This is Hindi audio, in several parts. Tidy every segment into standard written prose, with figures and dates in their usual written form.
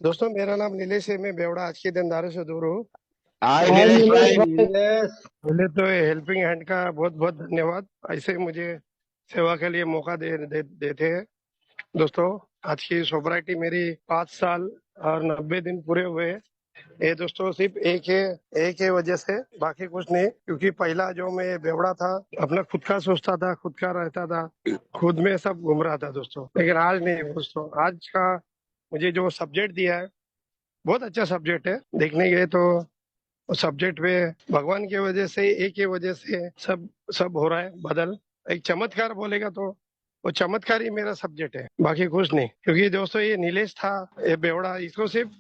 दोस्तों, मेरा नाम नीलेश है। मैं बेवड़ा आज के दिन दारू से दूर हूँ। हाय तो हाय नीलेश नीलेश भाई। भाई। पहले तो हेल्पिंग हैंड का बहुत बहुत धन्यवाद। ऐसे ही मुझे सेवा के लिए मौका देते हैं। दोस्तों, आज की सोबराइटी मेरी 5 साल और 90 दिन पूरे हुए हैं। ये दोस्तों सिर्फ एक है वजह से, बाकी कुछ नहीं। क्योंकि पहला जो मैं बेवड़ा था, अपना खुद का सोचता था, खुद का रहता था, खुद में सब घूम रहा था दोस्तों। लेकिन आज नहीं दोस्तों। आज का मुझे जो सब्जेक्ट दिया है, बहुत अच्छा सब्जेक्ट है। देखने गए तो सब्जेक्ट पे भगवान की वजह से, एक ही वजह से सब सब हो रहा है बदल। एक चमत्कार बोलेगा तो वो चमत्कार ही मेरा सब्जेक्ट है, बाकी कुछ नहीं। क्योंकि दोस्तों, ये नीलेश था, ये बेवड़ा, इसको सिर्फ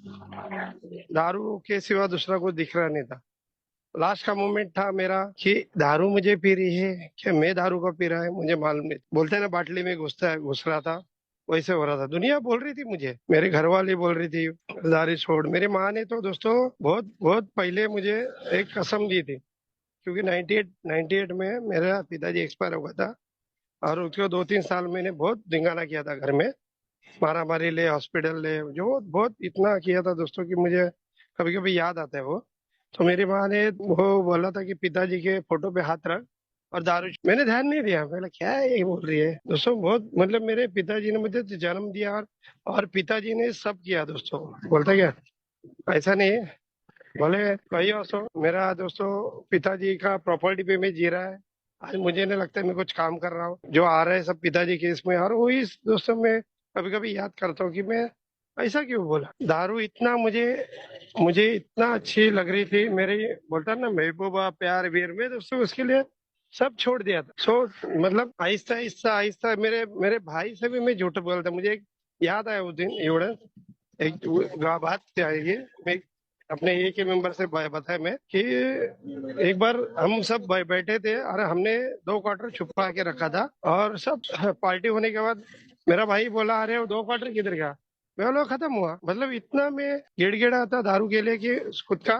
दारू के सिवा दूसरा कुछ दिख रहा नहीं था। लास्ट का मोमेंट था मेरा कि दारू मुझे पी रही है कि मैं दारू को पी रहा है, मुझे मालूम नहीं। बोलते हैं ना, बाटली में घुस रहा था, वैसे हो रहा था। दुनिया बोल रही थी मुझे, मेरे घर वाले बोल रही थी दारू छोड़। मेरी माँ ने तो दोस्तों बहुत बहुत पहले मुझे एक कसम दी थी। क्योंकि 98 में मेरा पिताजी एक्सपायर हो गया था। और उसको 2-3 साल मैंने बहुत धिंगाना किया था घर में, मारा मारी ले, हॉस्पिटल ले, जो बहुत इतना किया था दोस्तों कि मुझे कभी कभी याद आता है वो। तो मेरी माँ ने वो बोला था कि पिताजी के फोटो पे हाथ रख और दारू। मैंने ध्यान नहीं दिया, मैंने क्या है ये बोल रही है दोस्तों। बहुत मतलब मेरे पिताजी ने मुझे जन्म दिया, और पिताजी ने सब किया दोस्तों। बोलता क्या, ऐसा नहीं है, भले कही हो सो। मेरा दोस्तों पिताजी का प्रॉपर्टी पे में जी रहा है। आज मुझे नहीं लगता है मैं कुछ काम कर रहा हूँ। जो आ रहे हैं सब पिताजी के इसमें। और वही दोस्तों, मैं कभी कभी याद करता हूँ कि मैं ऐसा क्यों बोला। दारू इतना मुझे मुझे इतना अच्छी लग रही थी मेरी, बोलता ना महबूबा प्यार वीर में दोस्तों, उसके लिए सब छोड़ दिया था। मतलब आहिस्ता आहिस्ता आहिस्ता मेरे मेरे भाई से भी मैं झूठ बोलता। मुझे एक याद आया उस दिन एवढं एक बात आएगी। मैं अपने एक ही मेंबर से बताया मैं कि एक बार हम सब बैठे थे और हमने 2 क्वार्टर छुपा के रखा था। और सब पार्टी होने के बाद मेरा भाई बोला, अरे वो 2 क्वार्टर किधर गया। मैं बोला खत्म हुआ। मतलब इतना मैं गिड़गिड़ा था दारू के लिए कि खुद का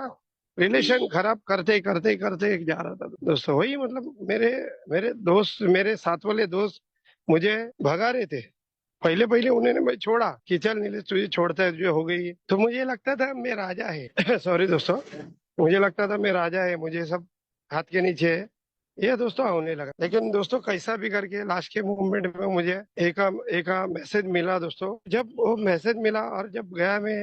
रिलेशन खराब करते करते करते जा रहा था दोस्तों। वही मतलब मेरे मेरे दोस्त, मेरे साथ वाले दोस्त मुझे भगा रहे थे। पहले पहले उन्होंने मैं छोड़ा कि चल नीलेश, तुझे छोड़ता है, जो हो गई। तो मुझे लगता था मैं राजा है सॉरी दोस्तों। मुझे लगता था मैं राजा है, मुझे सब हाथ के नीचे है। ये दोस्तों होने लगा। लेकिन दोस्तों, कैसा भी करके लास्ट के मोमेंट में मुझे एक मैसेज मिला दोस्तों। जब वो मैसेज मिला और जब गया मैं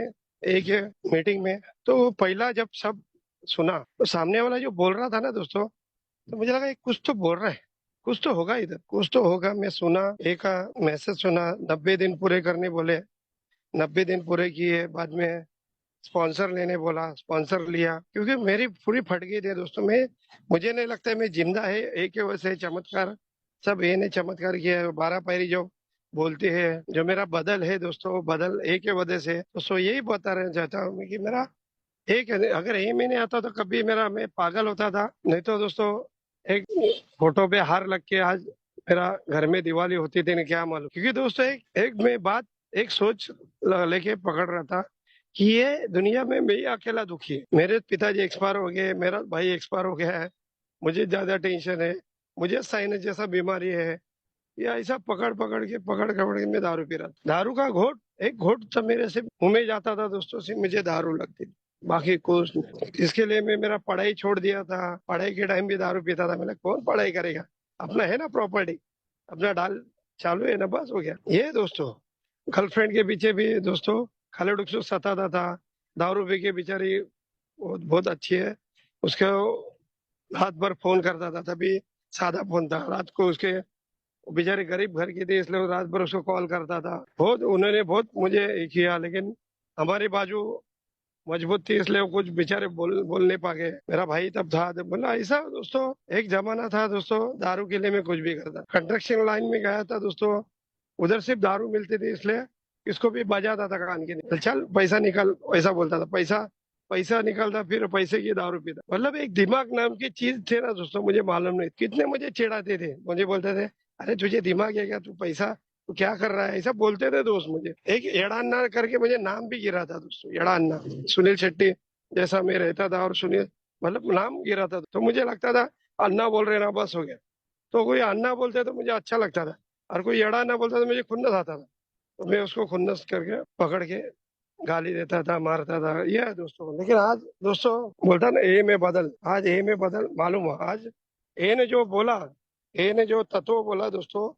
एक मीटिंग में, तो पहला जब सब सुना, तो सामने वाला जो बोल रहा था ना दोस्तों, तो मुझे लगा ये कुछ तो बोल रहा है, कुछ तो होगा इधर, कुछ तो होगा। मैं सुना, एक मैसेज सुना, 90 दिन पूरे करने बोले। 90 दिन पूरे किए, बाद में स्पॉन्सर लेने बोला, स्पॉन्सर लिया। क्योंकि मेरी पूरी फट गई थी दोस्तों। मैं मुझे नहीं लगता है मैं जिंदा है एक ही वजह से, चमत्कार। सब ये ने चमत्कार किया है। 12 पैरी जो बोलते हैं, जो मेरा बदल है दोस्तों, वो बदल एक ही वजह से। दोस्तों यही बता रहे चाहता हूँ मैं कि मेरा एक है, अगर यही महीने आता तो कभी मेरा मैं पागल होता था। नहीं तो दोस्तों, एक फोटो पे हार लग के आज मेरा घर में दिवाली होती थी, नहीं क्या मालूम। क्योंकि दोस्तों एक एक मैं बात, एक सोच लेके पकड़ रहा था कि ये दुनिया में मैं ही अकेला दुखी है। मेरे पिताजी एक्सपायर हो गए, मेरा भाई एक्सपायर हो गया है, मुझे ज्यादा टेंशन है, मुझे साइनस जैसा बीमारी है। या ऐसा पकड़ पकड़ के मैं दारू पी रहा था। दारू का घोट, एक घोट जब मेरे से मुंह में जाता था दोस्तों, से मुझे दारू लगती थी, बाकी कुछ नहीं। इसके लिए मैं मेरा पढ़ाई छोड़ दिया था। पढ़ाई के टाइम भी दारू पीता था। मैंने, कौन पढ़ाई करेगा, अपना है ना प्रॉपर्टी, अपना डाल चालू है ना, बस हो गया। ये दोस्तों, गर्लफ्रेंड के पीछे भी दोस्तों खाली डुक सताता था। दारू पी के बेचारी बहुत बहुत अच्छी है, उसको रात भर फोन करता था। तभी सादा फोन था, रात को उसके, वो बेचारे गरीब घर की थी, इसलिए वो रात भर उसको कॉल करता था। बहुत उन्होंने बहुत मुझे किया, लेकिन हमारी बाजू मजबूत थी, इसलिए वो कुछ बेचारे बोल नहीं पा गए। मेरा भाई तब था, तो बोला ऐसा दोस्तों। एक जमाना था दोस्तों, दारू के लिए मैं कुछ भी करता। कंस्ट्रक्शन लाइन में गया था दोस्तों, उधर सिर्फ दारू मिलती थी, इसलिए इसको भी बजाता था कान के नीचे, चल पैसा निकल, ऐसा बोलता था। पैसा पैसा निकलता, फिर पैसे की दारू पीता। मतलब एक दिमाग नाम की चीज थे ना दोस्तों, मुझे मालूम नहीं कितने मुझे चिढ़ाते थे। मुझे बोलते थे, अरे तुझे दिमाग है क्या, तू पैसा तू क्या कर रहा है, ऐसा बोलते थे दोस्त मुझे। एक एड़ा अन्ना करके मुझे नाम भी गिरा था दोस्तों, एड़ा अन्ना। सुनील शेट्टी जैसा मैं रहता था, और सुनील मतलब नाम गिरा था, तो मुझे लगता था अन्ना बोल रहे ना, बस हो गया। तो कोई अन्ना बोलते तो मुझे अच्छा लगता था, और कोई एड़ा अन्ना बोलता तो मुझे खुन्नस आता था। तो मैं उसको खुन्नस करके पकड़ के गाली देता था, मारता था, ये है दोस्तों। लेकिन आज दोस्तों बोलता ना ए में बदल, आज ए में बदल मालूम हुआ। आज ए ने जो बोला, ए ने जो तत्व बोला दोस्तों,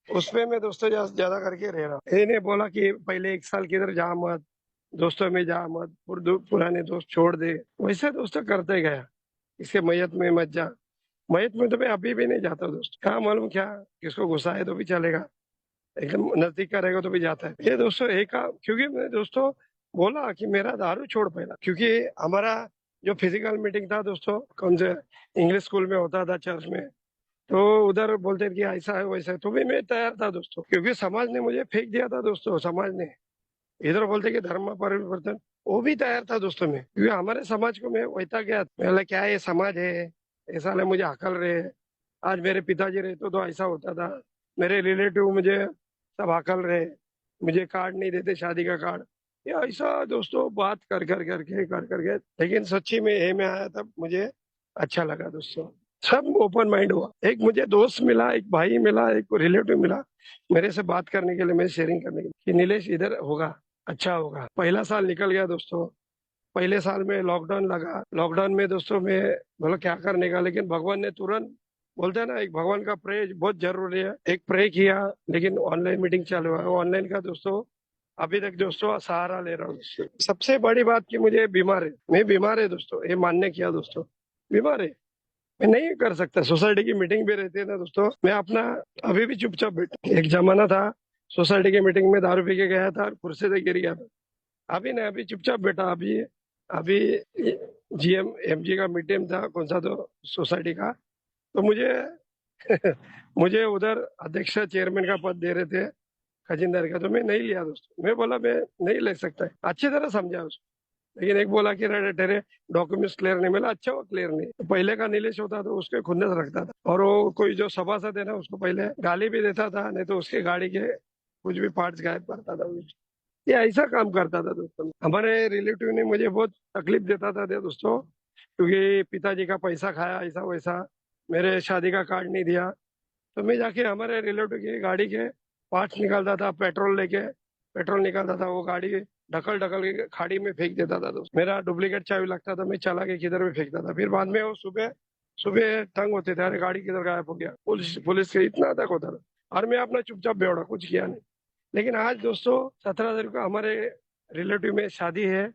उसमें मैं दोस्तों ज्यादा करके रह रहा हूँ। ए ने बोला कि पहले 1 साल किधर जा मत, दोस्तों में जा मत, पुराने दोस्त छोड़ दे, वैसे दोस्तों करते गया। इसके मैयत में मत जा, मैयत में तो मैं अभी भी नहीं जाता दोस्त, क्या मालूम क्या किसको गुस्सा है तो भी चलेगा, एकदम नजदीक का रहेगा तो भी जाता है ये दोस्तों। एक क्योंकि मैं दोस्तों बोला कि मेरा दारू छोड़ पहला, क्योंकि हमारा जो फिजिकल मीटिंग था दोस्तों, कौन से इंग्लिश स्कूल में होता था चर्च में, तो उधर बोलते थे कि ऐसा है वैसा है, तो भी मैं तैयार था दोस्तों, क्योंकि समाज ने मुझे फेंक दिया था दोस्तों। समाज ने इधर बोलते कि धर्म परिवर्तन, वो भी तैयार था दोस्तों में, क्योंकि हमारे समाज को मैं वैता गया, पहले क्या है ये समाज है, ऐसा ले मुझे अकल रहे। आज मेरे पिताजी रहते तो ऐसा होता था, मेरे रिलेटिव मुझे सब अकल रहे, मुझे कार्ड नहीं देते शादी का कार्ड, ये ऐसा दोस्तों बात कर करके, लेकिन सच्ची में ये में आया तब मुझे अच्छा लगा दोस्तों। सब ओपन माइंड हुआ, एक मुझे दोस्त मिला, एक भाई मिला, एक रिलेटिव मिला मेरे से बात करने के लिए, मेरे शेयरिंग करने के लिए, कि नीलेश इधर होगा, अच्छा होगा। पहला साल निकल गया दोस्तों। पहले साल में लॉकडाउन लगा, लॉकडाउन में दोस्तों में बोला क्या करने का, लेकिन भगवान ने तुरंत, बोलते हैं ना एक भगवान का प्रे बहुत जरूरी है, एक प्रे किया, लेकिन ऑनलाइन मीटिंग चालू है, ऑनलाइन का दोस्तों अभी तक दोस्तों सहारा ले रहा हूँ दोस्तों। सबसे बड़ी बात कि मुझे बीमार है, मैं बीमार है दोस्तों, ये मानने किया दोस्तों, बीमार है, मैं नहीं कर सकता। सोसाइटी की मीटिंग भी रहती है ना दोस्तों, मैं अपना अभी भी चुपचाप बैठा। एक जमाना था सोसाइटी की मीटिंग में दारू पी के गया था और कुर्सी से गिर गया था, अभी नहीं, अभी चुपचाप बैठा। अभी अभी जीएम एमजी का मीटिंग था, कौन सा तो सोसाइटी का, तो मुझे मुझे उधर अध्यक्ष चेयरमैन का पद दे रहे थे खजिंदर का, तो मैं नहीं लिया दोस्तों। मैं बोला मैं नहीं ले सकता है, अच्छी तरह समझा उसको। लेकिन एक बोला कि तेरे डॉक्यूमेंट्स क्लियर नहीं मिला, अच्छा वो क्लियर नहीं, तो पहले का नीलेश होता तो उसके खुन्नस रखता था, और वो कोई जो सभासद है ना उसको पहले गाली भी देता था, नहीं तो उसके गाड़ी के कुछ भी पार्ट्स गायब करता था। ये ऐसा काम करता था दोस्तों। हमारे रिलेटिव ने मुझे बहुत तकलीफ देता था दोस्तों, क्योंकि पिताजी का पैसा खाया ऐसा वैसा, मेरे शादी का कार्ड नहीं दिया, तो मैं जाके हमारे रिलेटिव की गाड़ी के पार्ट्स निकालता था, पेट्रोल लेके, पेट्रोल निकालता था, वो गाड़ी ढकल ढकल के खाड़ी में फेंक देता था दोस्त। मेरा डुप्लीकेट चाबी लगता था, मैं चला के किधर भी फेंकता था। फिर बाद में वो सुबह सुबह तंग होते थे, अरे गाड़ी किधर गायब हो गया, पुलिस पुलिस के इतना तक होता था, और मैं अपना चुपचाप बेवड़ा, कुछ किया नहीं। लेकिन आज दोस्तों 17 तारीख को हमारे रिलेटिव में शादी है,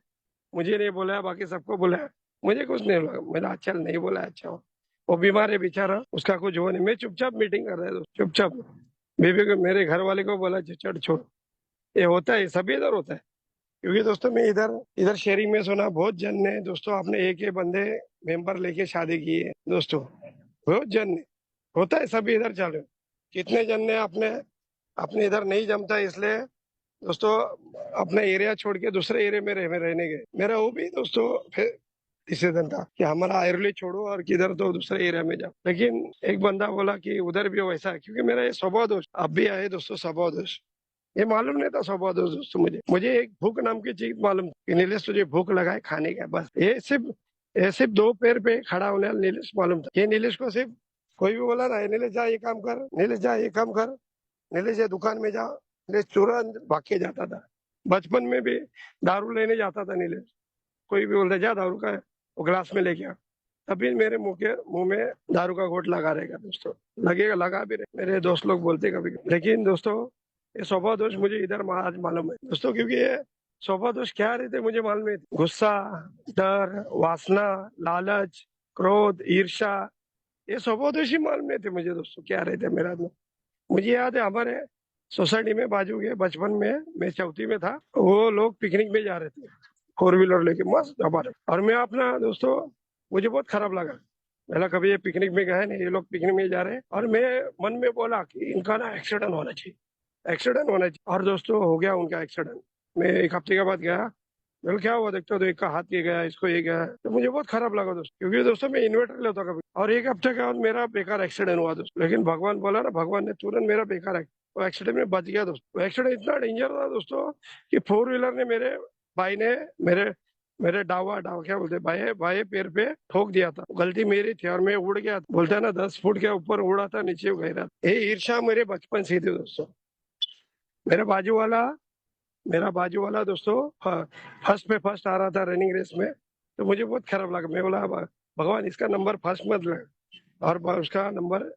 मुझे नहीं बोला, बाकी सबको बोला, मुझे कुछ नहीं बोला, मेरा अच्छा नहीं बोला, अच्छा हो, वो बीमार है बेचारा, उसका कुछ हो नहीं, मैं चुपचाप मीटिंग कर रहा है दोस्त, चुपचाप। बेबी को, मेरे घर वाले को बोला चढ़ छोड़, ये होता है, सभी इधर होता है। क्योंकि दोस्तों मैं इधर इधर शेयरिंग में सुना, बहुत जन ने दोस्तों अपने एक बंदे मेंबर लेके शादी की है दोस्तों, बहुत जन ने, होता है, सभी इधर चल रहे। कितने जन ने अपने अपने इधर नहीं जमता, इसलिए दोस्तों अपना एरिया छोड़ के दूसरे एरिया में रहने गए। मेरा वो भी दोस्तों फिर डिसीजन था कि हमारा आयरली छोड़ो और किधर तो दूसरे एरिया में जाओ। लेकिन एक बंदा बोला कि उधर भी वैसा है, क्योंकि मेरा ये स्वभाव दोष अब भी आए दोस्तों, स्वभाव दोष, ये मालूम नहीं था स्वभाव दोष दोस्तों। मुझे एक भूख नाम की चीज मालूम थी कि नीलेश तुझे भूख लगाए खाने का, बस ये सिर्फ 2 पैर पे खड़ा होने वाला नीलेश मालूम था। ये नीलेश को सिर्फ कोई भी बोला ना, नीलेश जा ये काम कर, नीलेश जा ये काम कर, नीलेश ये दुकान में जा, नीलेश तुरंत भाग के जाता था। बचपन में भी दारू लेने जाता था नीलेश, कोई भी बोलता जा दारू का वो ग्लास में लेके आ, तभी मेरे मुंह में दारू का घोट लगा रहेगा दोस्तों, लगेगा, लगा भी रहे, मेरे दोस्त लोग बोलते कभी कभी। लेकिन दोस्तों ये स्वभाव दोष मुझे इधर आज मालूम है दोस्तों, क्योंकि ये स्वभाव दोष क्या रहते मुझे मालूम है, गुस्सा, डर, वासना, लालच, क्रोध, ईर्ष्या, ये स्वभाव दोष ही मालूम नहीं थे मुझे दोस्तों क्या रहते मेरा में। मुझे याद है हमारे सोसाइटी में बाजू के बचपन में, मैं चौथी में था, वो लोग पिकनिक में जा रहे थे 4 व्हीलर लेके मस्त हमारे, और मैं अपना दोस्तों, मुझे बहुत खराब लगा, पहला कभी ये पिकनिक में गए नहीं, ये लोग पिकनिक में जा रहे हैं, और मैं मन में बोला कि इनका ना एक्सीडेंट होना चाहिए, एक्सीडेंट होना चाहिए, और दोस्तों हो गया उनका एक्सीडेंट। मैं 1 हफ्ते के बाद गया, बोले क्या हुआ, देखते हो तो एक का हाथ ये गया, इसको ये गया, तो मुझे बहुत खराब लगा दोस्तों, क्योंकि दोस्तों मैं इन्वर्टर लेता कभी, और 1 हफ्ते के बाद मेरा बेकार एक्सीडेंट हुआ दोस्तों। लेकिन भगवान बोला ना, भगवान ने तुरंत मेरा बेकार वो एक्सीडेंट में बच गया दोस्तों। वो एक्सीडेंट इतना डेंजर था दोस्तों कि 4 व्हीलर ने मेरे भाई ने मेरे मेरे डावा डावा क्या बोलते बाएं बाएं पैर पे ठोक दिया था, गलती मेरी थी, और मैं उड़ गया, बोलता है ना 10 फुट के ऊपर उड़ा था, नीचे गिरा। ये ईर्ष्या मेरे बचपन से थी दोस्तों। मेरा बाजू वाला मेरा बाजू वाला दोस्तों फर्स्ट पे फर्स्ट आ रहा था रनिंग रेस में, तो मुझे बहुत खराब लगा। मैं बोला भगवान इसका नंबर फर्स्ट मत लगा, और उसका नंबर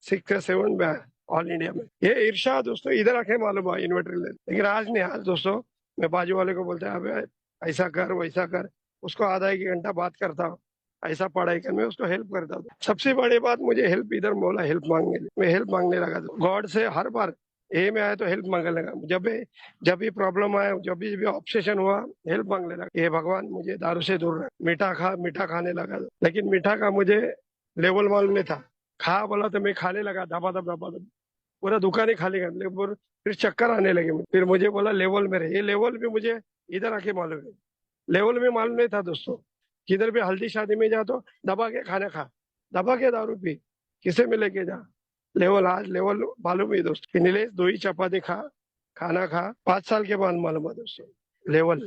6 या 7 में आया ऑल इंडिया में। ये ईर्षा दोस्तों इधर आके मालूम हुआ इन्वर्टर ले, लेकिन आज नहीं। आज दोस्तों मैं बाजू वाले को बोलता है अबे ऐसा कर वैसा कर, उसको आधा एक घंटा बात करता हूँ, ऐसा पढ़ाई कर, मैं उसको हेल्प करता हूँ। सबसे बड़ी बात मुझे हेल्प इधर बोला, हेल्प मांगने, मैं हेल्प मांगने लगा गॉड से हर बार। ए में आया तो हेल्प मांगने लगा, जब भी प्रॉब्लम आया, जब भी ऑब्सेशन हुआ, हेल्प मांगने लगा। ये भगवान मुझे दारू से दूर रख, मीठा खाने लगा। लेकिन मीठा का मुझे लेवल मालूम नहीं था। खा बोला तो मैं खाने लगा दबा दब, पूरा दुकान ही खाली कर, लेकिन फिर चक्कर आने लगे। फिर मुझे बोला लेवल में रहे, ये लेवल भी मुझे इधर आके मालूम है। लेवल में मालूम नहीं था दोस्तों। किधर भी हल्दी शादी में जा तो दबा के खाना खा, दबा के दारू पी, किसे में लेके जा। लेवल आज लेवल मालूम है दोस्तों कि नीलेश 2 ही चपाती खा, खाना खा। 5 साल के बाद मालूम है दोस्तों लेवल,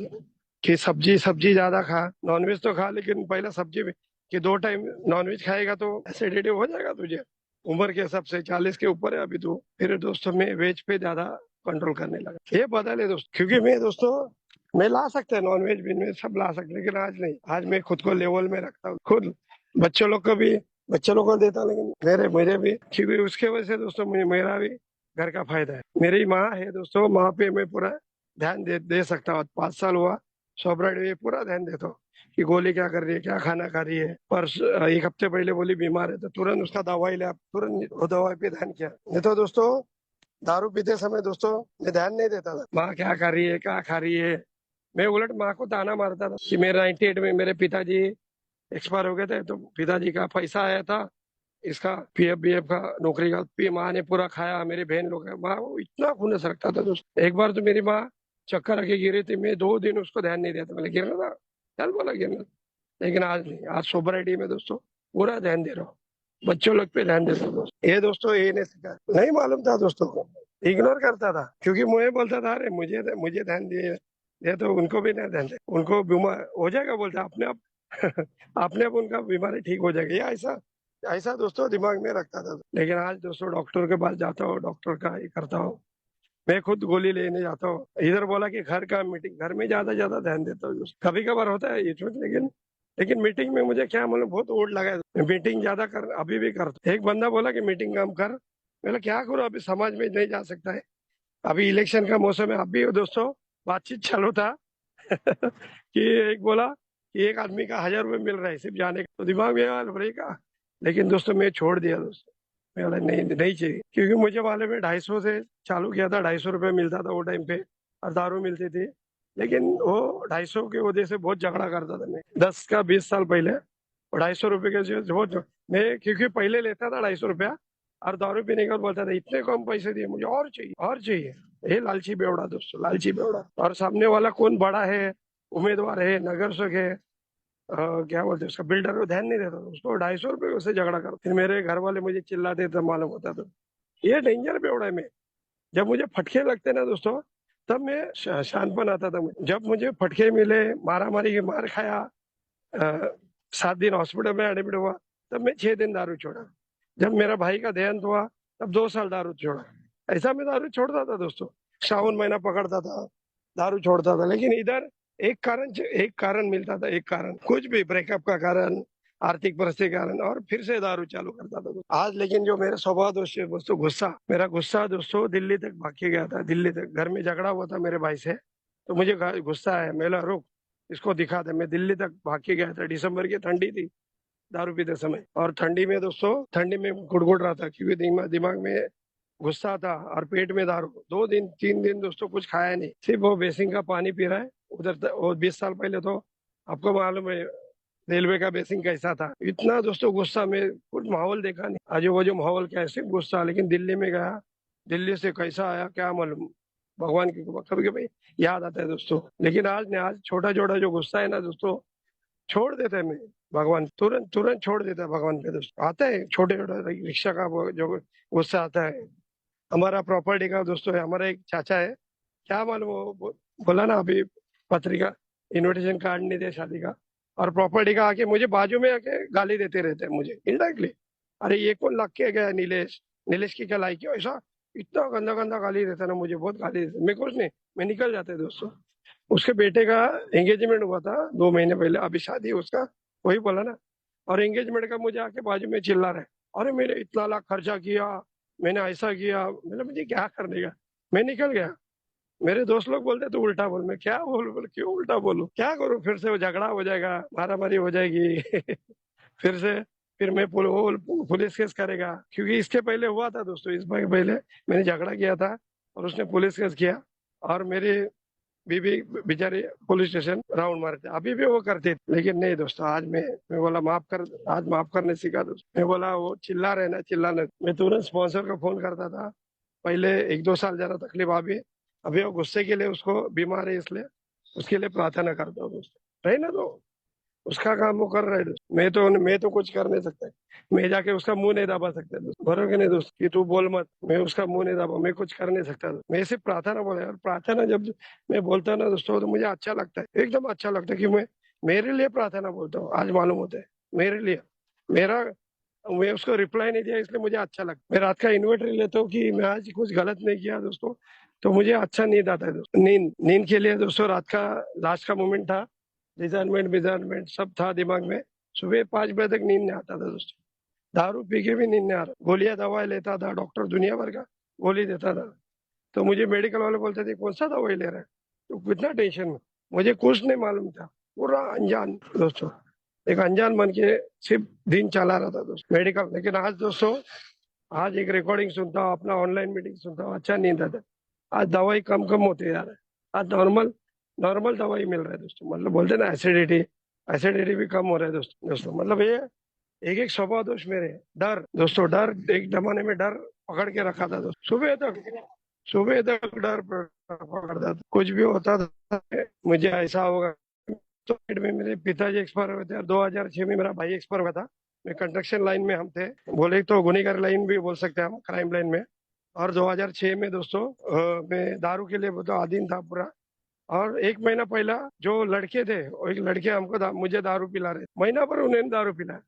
कि सब्जी सब्जी ज्यादा खा, नॉनवेज तो खा, लेकिन पहले सब्जी में, कि 2 टाइम नॉनवेज खाएगा तो एसिडिटी हो जाएगा तुझे। उम्र के हिसाब से 40 के ऊपर है अभी तो। फिर दोस्तों मैं वेज पे ज्यादा कंट्रोल करने लगा। ये बदल है दोस्तों, क्योंकि मैं दोस्तों, मैं ला सकता है नॉन वेज भी सब ला सकते, लेकिन आज नहीं। आज मैं खुद को लेवल में रखता हूँ, खुद बच्चों लोग को भी, बच्चों लोग को देता, लेकिन मुझे भी, क्योंकि उसके वजह से दोस्तों मेरा भी घर का फायदा है। मेरी माँ है दोस्तों, माँ पे मैं पूरा ध्यान दे सकता हूँ। 5 साल हुआ सोबराइट में पूरा ध्यान देता हूँ कि गोली क्या कर रही है, क्या खाना खा रही है। पर 1 हफ्ते पहले बोली बीमार है, तो तुरंत उसका दवाई लिया, तुरंत वो दवाई पे ध्यान किया। नहीं तो दोस्तों दारू पीते समय दोस्तों मैं ध्यान नहीं देता था, माँ क्या कर रही है, क्या खा रही है। मैं उलट माँ को ताना मारता था कि मेरे 98 में मेरे पिताजी एक्सपायर हो गए थे, तो पिताजी का पैसा आया था, इसका पीएफ बीएफ का नौकरी का माँ ने पूरा खाया। मेरी बहन लोग माँ वो इतना खुन्नस रखता था दोस्त। एक बार तो मेरी माँ चक्कर रखे गिरी थी, मैं 2 दिन उसको ध्यान नहीं देता, मैंने गिरना था, चल बोला गिरना। लेकिन आज नहीं, आज सोबराइटी में दोस्तों पूरा ध्यान दे रहा हूँ, बच्चों लोग पे ध्यान देता हूँ दोस्तों। ये दोस्तों ये नहीं सिखा, नहीं मालूम था दोस्तों को, इग्नोर करता था, क्योंकि मुझे बोलता था अरे मुझे ध्यान दिए, ये तो उनको भी नहीं ध्यान दे, उनको बीमार हो जाएगा बोलता अपने आप। अपने आप उनका बीमारी ठीक हो जाएगी, या ऐसा ऐसा दोस्तों दिमाग में रखता था। लेकिन आज दोस्तों डॉक्टर के पास जाता हूँ, डॉक्टर का ये करता हूँ, मैं खुद गोली लेने जाता हूँ। इधर बोला कि घर का मीटिंग, घर में ज्यादा ध्यान देता हूँ। कभी कभार होता है ये चीज, लेकिन मीटिंग में मुझे क्या मालूम बहुत ओट लगा है। मीटिंग ज्यादा कर, अभी भी करता। एक बंदा बोला कि मीटिंग कम कर, मैंने क्या करूँ, अभी समाज में नहीं जा सकता है, अभी इलेक्शन का मौसम है। अभी दोस्तों बातचीत चालू था कि एक बोला कि एक आदमी का 1000 रुपये मिल रहा है सिर्फ जाने का, तो दिमाग में आया भाई का। लेकिन दोस्तों मैं छोड़ दिया दोस्तों, मैं बोला नहीं नहीं चाहिए, क्योंकि मुझे मालूम है 250 से चालू किया था, 250 रुपये मिलता था वो टाइम पे, और दारू मिलती थी। लेकिन वो 250 की वजह से बहुत झगड़ा करता था मैं, 10 का 20 साल पहले। और 250 रुपये के बहुत, मैं क्योंकि पहले लेता था 250 रुपया, और दारू पीने के बाद बोलता था इतने कम पैसे दिए, मुझे और चाहिए और चाहिए। ये लालची बेवड़ा दोस्तों, लालची बेवड़ा। और सामने वाला कौन बड़ा है, उम्मीदवार है, नगर सेवक है, क्या बोलते हैं उसका, बिल्डर को ध्यान नहीं देता था, उसको 250 रुपये उससे झगड़ा करता। फिर मेरे घर वाले मुझे चिल्लाते थे, मालूम होता था ये डेंजर बेवड़ा है। मैं जब मुझे फटके लगते ना दोस्तों, तब मैं शानपन आता था मुझे। जब मुझे फटके मिले, मारा मारी के मार खाया, 7 दिन हॉस्पिटल में एडमिट हुआ, तब मैं 6 दिन दारू छोड़ा। जब मेरा भाई का देहांत हुआ, तब 2 साल दारू छोड़ा। ऐसा मैं दारू छोड़ता था दोस्तों, श्रावण महीना पकड़ता था, दारू छोड़ता था। लेकिन इधर एक कारण मिलता था, एक कारण, कुछ भी ब्रेकअप का कारण, आर्थिक परिस्थिति के कारण, और फिर से दारू चालू करता था आज। लेकिन जो मेरा स्वभाव दोस्तों गुस्सा, मेरा गुस्सा दोस्तों दिल्ली तक भाग के गया था। दिल्ली तक घर में झगड़ा हुआ था मेरे भाई से, तो मुझे गुस्सा है, मेला रुक, इसको दिखा दे। मैं दिल्ली तक भाग के गया था, दिसंबर की ठंडी थी, दारू पीते समय। और ठंडी में दोस्तों, ठंडी में गुड़गुड़ रहा था, क्योंकि दिमाग में गुस्सा था, और पेट में दारू। 2 दिन 3 दिन दोस्तों कुछ खाया नहीं, सिर्फ वो बेसिंग का पानी पी रहा है उधर वो 20 साल पहले तो आपको मालूम है रेलवे का बेसिंग कैसा था। इतना दोस्तों गुस्सा में, कुछ माहौल देखा नहीं, आजू बाजू माहौल कैसे गुस्सा। लेकिन दिल्ली में गया, दिल्ली से कैसा आया क्या मालूम, भगवान की कृपा। कभी कभी याद आता है दोस्तों। लेकिन आज ने, आज छोटा छोटा जो गुस्सा है ना दोस्तों, छोड़ देते हैं। मैं भगवान तुरंत तुरंत छोड़ देता है भगवान पे दोस्तों। आता है छोटे छोटे रिक्शा का वो जो गुस्सा आता है। हमारा प्रॉपर्टी का दोस्तों है, हमारा एक चाचा है, क्या मालूम वो बोला ना अभी, पत्रिका इनविटेशन कार्ड नहीं दे शादी का, और प्रॉपर्टी का आके मुझे बाजू में आके गाली देते रहते हैं मुझे इनडायरेक्टली। अरे ये कौन लग के गया नीलेश, नीलेश की क्या लायकी हो ऐसा, इतना गंदा गंदा गाली देता ना, मुझे बहुत गाली देता, मैं कुछ नहीं, मैं निकल जाते दोस्तों। उसके बेटे का एंगेजमेंट हुआ था 2 महीने पहले, अभी शादी है उसका, वही बोला ना। और एंगेजमेंट का मुझे आके बाजू में चिल्ला रहे, अरे मैंने इतना लाख खर्चा किया, मैंने ऐसा किया, मैंने मुझे क्या करने का, मैं निकल गया। मेरे दोस्त लोग बोलते तू उल्टा बोल, मैं क्या बोल क्यों उल्टा बोलूं, क्या करूं, फिर से वो झगड़ा हो जाएगा, मारा मारी हो जाएगी फिर से, फिर मैं पुलिस केस करेगा, क्योंकि इसके पहले हुआ था दोस्तों, इस बार पहले मैंने झगड़ा किया था और उसने पुलिस केस किया, और मेरी बीवी बेचारी पुलिस स्टेशन राउंड मारते, अभी भी वो करते, लेकिन नहीं दोस्तों, आज मैं बोला माफ कर, आज माफ करने सीखा दोस्त। मैं बोला वो चिल्ला रहे ना, चिल्लाने, मैं तुरंत स्पॉन्सर को फोन करता था। पहले 1-2 साल ज्यादा तकलीफ, अभी अभी वो गुस्से के लिए, उसको बीमार है इसलिए उसके लिए प्रार्थना करता हूँ दोस्तों, रही ना, तो उसका काम वो कर रहा है दोस्त, मैं तो कुछ कर नहीं सकता, मैं जाके उसका मुंह नहीं दबा सकता दोस्त, भरोगे नहीं दोस्त कि तू बोल मत, मैं उसका मुंह नहीं दबा, मैं कुछ कर नहीं सकता दोस्त। मैं सिर्फ प्रार्थना बोला, और प्रार्थना जब मैं बोलता ना दोस्तों, तो मुझे अच्छा लगता है, एकदम अच्छा लगता है कि मैं मेरे लिए प्रार्थना बोलता हूँ, आज मालूम होता है मेरे लिए, मेरा, मैं उसको रिप्लाई नहीं दिया इसलिए मुझे अच्छा लगता है। मैं रात का इन्वर्टर लेता हूँ कि मैं आज कुछ गलत नहीं किया दोस्तों, तो मुझे अच्छा नींद आता है दोस्तों। नींद नींद के लिए दोस्तों, रात का लास्ट का मोमेंट था, रिजाइनमेंट विजाइनमेंट सब था दिमाग में, सुबह 5 बजे तक नींद नहीं आता था दोस्तों, दारू पी के भी नींद नहीं आ रहा, गोलियां दवाई लेता था, डॉक्टर दुनिया भर का गोली देता था, तो मुझे मेडिकल वाले बोलते थे कौन सा दवाई ले रहा है, तो कितना टेंशन में, मुझे कुछ नहीं मालूम था, पूरा अनजान दोस्तों, एक अनजान बन के सिर्फ दिन चला रहा था दोस्तों मेडिकल। लेकिन आज दोस्तों, आज एक रिकॉर्डिंग सुनता हूँ, अपना ऑनलाइन मीटिंग सुनता हूँ, अच्छा नींद आता है। आज दवाई कम कम होते जा रहा है, आज नॉर्मल नॉर्मल दवाई मिल रहा है दोस्तों, मतलब बोलते हैं ना एसिडिटी, एसिडिटी भी कम हो रहा है दोस्तों। दोस्तों मतलब ये एक एक स्वभाव दोष मेरे, डर दोस्तों, डर, एक जमाने में डर पकड़ के रखा था दोस्तों, सुबह तक डर पकड़ता था, कुछ भी होता था मुझे ऐसा होगा। तो में मेरे पिताजी एक्सपायर हुए थे, और 2006 में मेरा भाई एक्सपायर हुआ था। मैं कंस्ट्रक्शन लाइन में हम थे, बोले तो गुनहगार लाइन भी बोल सकते हैं हम, क्राइम लाइन में। और 2006 में दोस्तों, मैं दारू के लिए तो आदीन था पूरा। और 1 महीना पहला जो लड़के थे, वो एक लड़के हमको मुझे दारू पिला रहे, महीना भर उन्हें दारू पिलाया।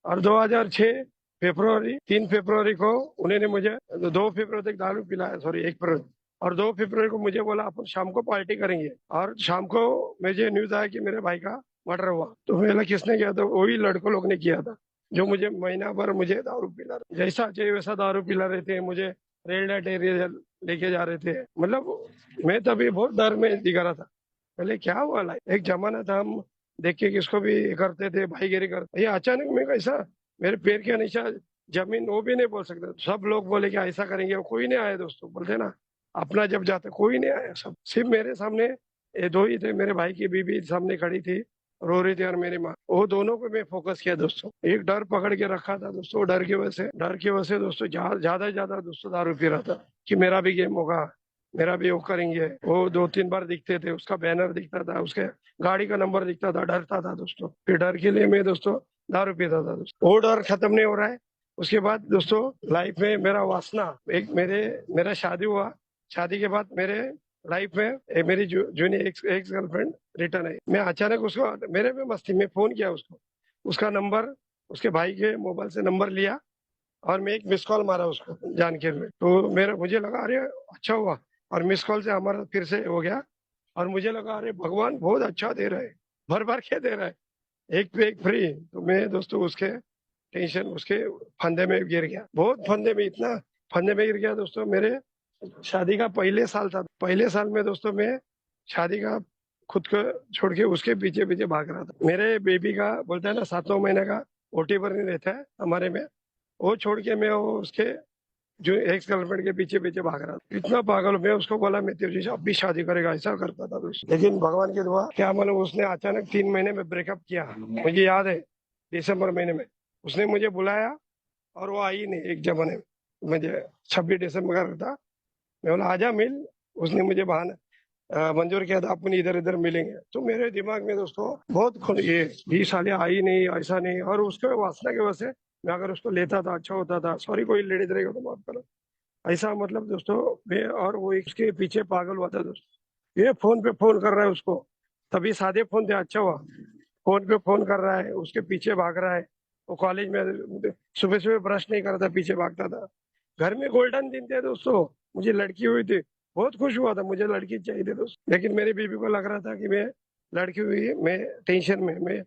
और 2006 फेब्रुवरी, 3 फरवरी को उन्होंने मुझे, 2 फरवरी तक दारू पिलाया, सॉरी 1 फरवरी, और 2 फरवरी को मुझे बोला अपन शाम को पार्टी करेंगे। और शाम को मुझे न्यूज आया कि मेरे भाई का मर्डर हुआ, तो मैंने किसने किया, था वही लड़कों लोग ने किया था, जो मुझे महीना भर मुझे दारू पिला रहे, जैसा चाहिए वैसा दारू पिला रहे थे मुझे, रेड लाइट एरिया लेके जा रहे थे, मतलब मैं तभी बहुत डर में दिखा रहा था। पहले क्या हुआ, लाइफ एक जमाना था, हम देख के किसको भी करते थे, भाईगिरी करते, ये अचानक मैं कैसा, मेरे पैर के नीचे जमीन, वो भी नहीं बोल सकते, सब लोग बोले कि ऐसा करेंगे, वो कोई नहीं आया दोस्तों, बोलते ना अपना जब जाते कोई नहीं आया, सब सिर्फ मेरे सामने ये दो ही थे, मेरे भाई की बीबी सामने खड़ी थी, रो रही थी, और मेरी माँ, वो दोनों को मैं फोकस किया दोस्तों, एक डर पकड़ के रखा था दोस्तों, डर की वजह से दोस्तों ज्यादा से ज्यादा दोस्तों दारू पी रहा था, कि मेरा भी गेम होगा, मेरा भी वो करेंगे। वो 2-3 बार दिखते थे, उसका बैनर दिखता था, उसके गाड़ी का नंबर दिखता था, डरता था दोस्तों, फिर डर के लिए मैं दोस्तों दारू पीता था दोस्तों, वो डर खत्म नहीं हो रहा है। उसके बाद दोस्तों, लाइफ में मेरा वासना, एक मेरा शादी हुआ, शादी के बाद मेरे लाइफ में एक मेरी जूनियर एक्स गर्लफ्रेंड रिटर्न आई, मैं अचानक उसको, मेरे में मस्ती में फोन किया उसको, उसका नंबर, उसके भाई के मोबाइल से नंबर लिया, और मैं एक मिस कॉल मारा उसको जान के में, तो मेरा मुझे लगा अरे अच्छा हुआ, और मिस कॉल से हमारा फिर से हो गया, और मुझे लगा अरे भगवान बहुत अच्छा दे रहा है, भर भर के दे रहा है, एक पे एक फ्री, तो मैं दोस्तों उसके टेंशन, उसके फंदे में गिर गया, बहुत फंदे में, इतना फंदे में गिर गया दोस्तों। मेरे शादी का पहले साल था, पहले साल में दोस्तों मैं शादी का खुद को छोड़ के उसके पीछे पीछे भाग रहा था, मेरे बेबी का बोलता है ना 7वां महीने का ओटी पर नहीं रहता है हमारे में, वो छोड़ के मैं वो उसके जो एक्स गर्लफ्रेंड के पीछे पीछे भाग रहा था, इतना पागल, मैं उसको बोला मैं तेरे से अब भी शादी करेगा, ऐसा करता था दोस्त। लेकिन भगवान की दुआ, क्या मालूम उसने अचानक 3 महीने में ब्रेकअप किया, मुझे याद है, दिसंबर महीने में उसने मुझे बुलाया, और वो आई नहीं, एक जमाने में मुझे 26 दिसंबर का था, मैं बोला आजा मिल, उसने मुझे बहाना मंजूर किया था, अपन इधर इधर मिलेंगे, तो मेरे दिमाग में दोस्तों बहुत ये 20 साल आई नहीं, ऐसा नहीं, और उसके वासना की वजह से मैं अगर उसको लेता था अच्छा होता था, सॉरी कोई लेडीज रहेगा तो माफ करो, ऐसा मतलब दोस्तों मैं, और वो उसके पीछे पागल हुआ था दोस्तों, ये फोन पे फोन कर रहा है उसको, तभी सादे फोन थे, अच्छा हुआ, फोन पे फोन कर रहा है, उसके पीछे भाग रहा है, वो कॉलेज में सुबह सुबह ब्रश नहीं करता, पीछे भागता था, घर में गोल्डन दिन थे दोस्तों, मुझे लड़की हुई थी, बहुत खुश हुआ था, मुझे लड़की चाहिए थी दोस्तों। लेकिन मेरी बीवी को लग रहा था कि मैं लड़की हुई है, मैं टेंशन में,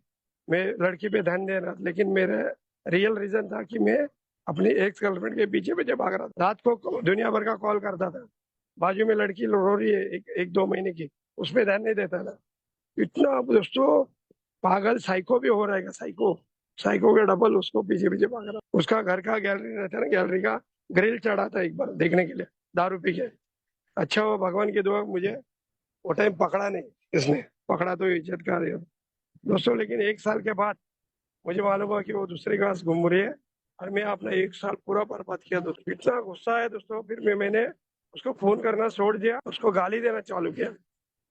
मैं लड़की पे ध्यान दे रहा था। लेकिन मेरा रियल रीजन था कि मैं अपनी एक्स गर्लफ्रेंड के पीछे पीछे भाग रहा था। रात को दुनिया भर का कॉल करता था, बाजू में लड़की रो रही है एक दो महीने की, उस पर ध्यान नहीं देता था। इतना दोस्तों पागल साइको भी हो रहेगा, साइको, साइको के डबल उसको पीछे पीछे भाग रहा। उसका घर का गैलरी रहता है ना, गैलरी का ग्रिल चढ़ा था एक बार देखने के लिए, दारू पी के। अच्छा हुआ भगवान की दुआ मुझे वो टाइम पकड़ा नहीं, इसने पकड़ा तो इज्जत का रहे दोस्तों। लेकिन एक साल के बाद मुझे मालूम हुआ कि वो दूसरे के पास घूम रही है, और मैं अपना एक साल पूरा बर्बाद किया दोस्तों। इतना गुस्सा है दोस्तों, फिर मैंने उसको फोन करना छोड़ दिया, उसको गाली देना चालू किया,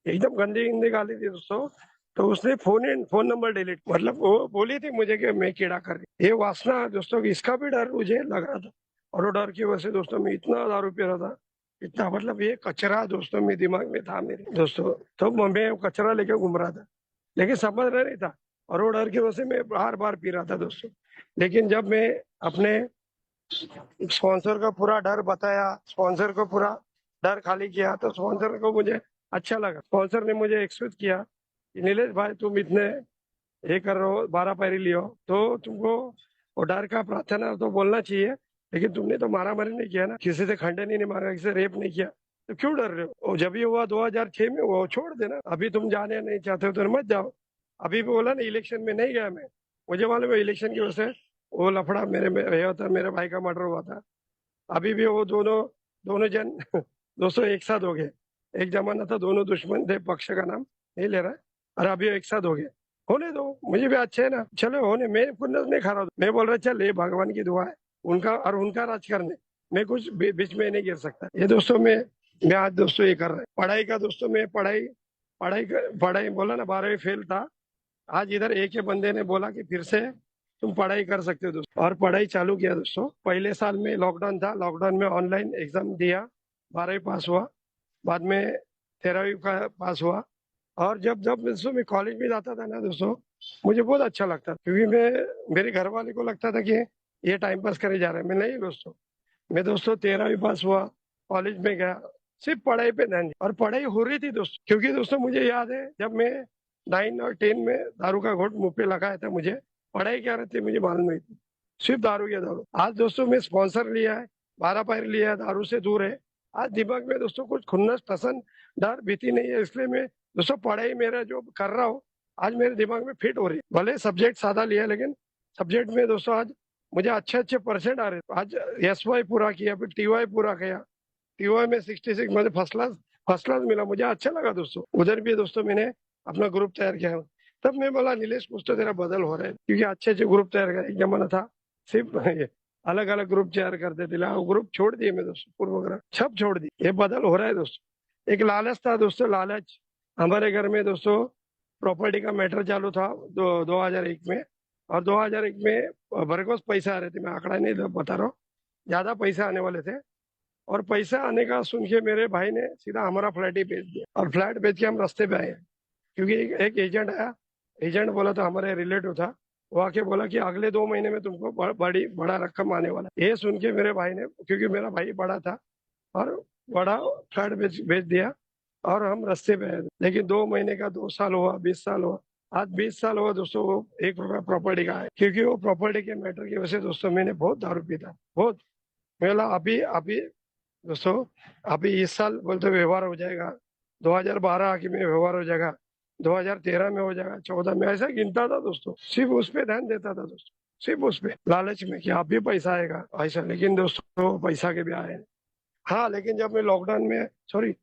एकदम गंदी गंदी गाली दी दोस्तों। तो उसने फोन नंबर डिलीट, मतलब वो बोली थी मुझे कि मैं कीड़ा कर रही। ये वासना दोस्तों की, इसका भी डर मुझे लग रहा था, और वो डर की वजह से दोस्तों मैं इतना दारू पी रहा था, इतना, मतलब ये कचरा दोस्तों मेरे दिमाग में था मेरे दोस्तों। तो मैं वो कचरा लेके घूम रहा था, लेकिन समझ रहा नहीं था, और वो डर की वजह से मैं बार बार पी रहा था दोस्तों। लेकिन जब मैं अपने स्पॉन्सर का पूरा डर बताया, स्पॉन्सर को पूरा डर खाली किया, तो स्पॉन्सर को मुझे अच्छा लगा। स्पॉन्सर ने मुझे एक्सपेक्ट किया कि नीलेश भाई तुम इतने ये कर रहे हो, 12 पैरी लियो, तो तुमको वो डर का प्रार्थना तो बोलना चाहिए। लेकिन तुमने तो मारा मारी नहीं किया ना, किसी से खंडन ही नहीं मांगा, किसी से रेप नहीं किया, तो क्यों डर रहे हो? जब ये हुआ 2006 में, वो छोड़ देना। अभी तुम जाने नहीं चाहते हो तो मत जाओ। अभी भी बोला ना, इलेक्शन में नहीं गया मैं, मुझे मालूम है इलेक्शन की वजह से वो लफड़ा मेरे में रहा था, मेरे भाई का मर्डर हुआ था। अभी भी वो दोनों दोनों जन दोस्तों एक साथ हो गए। एक जमाना था दोनों दुश्मन थे, पक्ष का नाम नहीं ले रहा है, और अभी एक साथ हो गए। होने दो, मुझे भी अच्छे है ना, चलो होने, मैं खुन्नस नहीं खा रहा हूँ। मैं बोल रहा चल, ये भगवान की दुआ है, उनका और उनका राज करने, मैं कुछ बीच में नहीं गिर सकता। ये दोस्तों मैं आज दोस्तों ये कर रहा है पढ़ाई का दोस्तों। मैं पढ़ाई बोला ना, 12वीं फेल था। आज इधर एक ही बंदे ने बोला कि फिर से तुम पढ़ाई कर सकते हो दोस्तों, और पढ़ाई चालू किया दोस्तों। पहले साल में लॉकडाउन था, लॉकडाउन में ऑनलाइन एग्जाम दिया, 12वीं पास हुआ। बाद में 13वीं का पास हुआ। और जब जब दोस्तों मैं कॉलेज में जाता था ना दोस्तों, मुझे बहुत अच्छा लगता था, क्योंकि मेरे घर वाले को लगता था कि ये टाइम पास करे जा रहे हैं। मैं नहीं दोस्तों, मैं दोस्तों 13वीं पास हुआ, कॉलेज में गया, सिर्फ पढ़ाई पे ध्यान दिया, और पढ़ाई हो रही थी दोस्तों। क्योंकि दोस्तों मुझे याद है, जब मैं 9 और 10 में दारू का घोट मुंह पे लगाया था, मुझे पढ़ाई क्या रहती है मुझे मालूम नहीं थी, सिर्फ दारू या दारू। आज दोस्तों मैं स्पॉन्सर लिया है, 12 पैर लिया है, दारू से दूर है। आज दिमाग में दोस्तों कुछ खुन्नस पसंद डर भीती नहीं है, इसलिए मैं दोस्तों पढ़ाई मेरा जो कर रहा हूँ आज मेरे दिमाग में फिट हो रही है। भले सब्जेक्ट सादा लिया, लेकिन सब्जेक्ट में दोस्तों आज मुझे अच्छे अच्छे परसेंट आ रहे हैं। आज SY पूरा किया, फिर TY पूरा किया, TY में 66, मुझे फर्स्ट क्लास मिला, मुझे अच्छा लगा दोस्तों। उधर भी दोस्तों मैंने अपना ग्रुप तैयार किया। तब मैं बोला नीलेश कुछ तो तेरा बदल हो रहा है, क्योंकि अच्छे अच्छे ग्रुप तैयार किया। एक जमाना था सिर्फ अलग अलग ग्रुप तैयार करते थे, वो ग्रुप छोड़ दिए मैं दोस्तों, पूर्वग्रह सब छोड़ दिए। ये बदल हो रहा है दोस्तों। एक लालच था दोस्तों, लालच। हमारे घर में दोस्तों प्रॉपर्टी का मैटर चालू था 2001 में, और 2001 में भरघोस पैसा आ रहे थे, मैं आंकड़ा नहीं बता रहा हूँ, ज्यादा पैसा आने वाले थे। और पैसा आने का सुन के मेरे भाई ने सीधा हमारा फ्लैट ही बेच दिया, और फ्लैट बेच के हम रास्ते पे आए हैं। क्योंकि एक एजेंट आया, एजेंट बोला था, हमारे रिलेटिव था, वो आके बोला कि अगले 2 महीने में तुमको बड़ा रकम आने वाला है। ये सुन के मेरे भाई ने, क्योंकि मेरा भाई बड़ा था, और बड़ा फ्लैट बेच दिया, और हम रास्ते पे आए। लेकिन 2 महीने का 2 साल हुआ, 20 साल हुआ, आज 20 साल हुआ दोस्तों, वो 1 रुपया प्रॉपर्टी का है। क्योंकि वो प्रॉपर्टी के मैटर की वजह से दोस्तों मैंने बहुत दारू पीता, बहुत। मेरा अभी अभी दोस्तों, अभी इस साल बोलते व्यवहार हो जाएगा, 2012 आके में व्यवहार हो जाएगा, 2013 में हो जाएगा, 14 में, ऐसा गिनता था दोस्तों। सिर्फ उस पर ध्यान देता था दोस्तों, सिर्फ उस पे लालच में कि आप भी पैसा आएगा ऐसा। लेकिन दोस्तों पैसा के भी आए। हाँ, लेकिन जब मैं लॉकडाउन में, सॉरी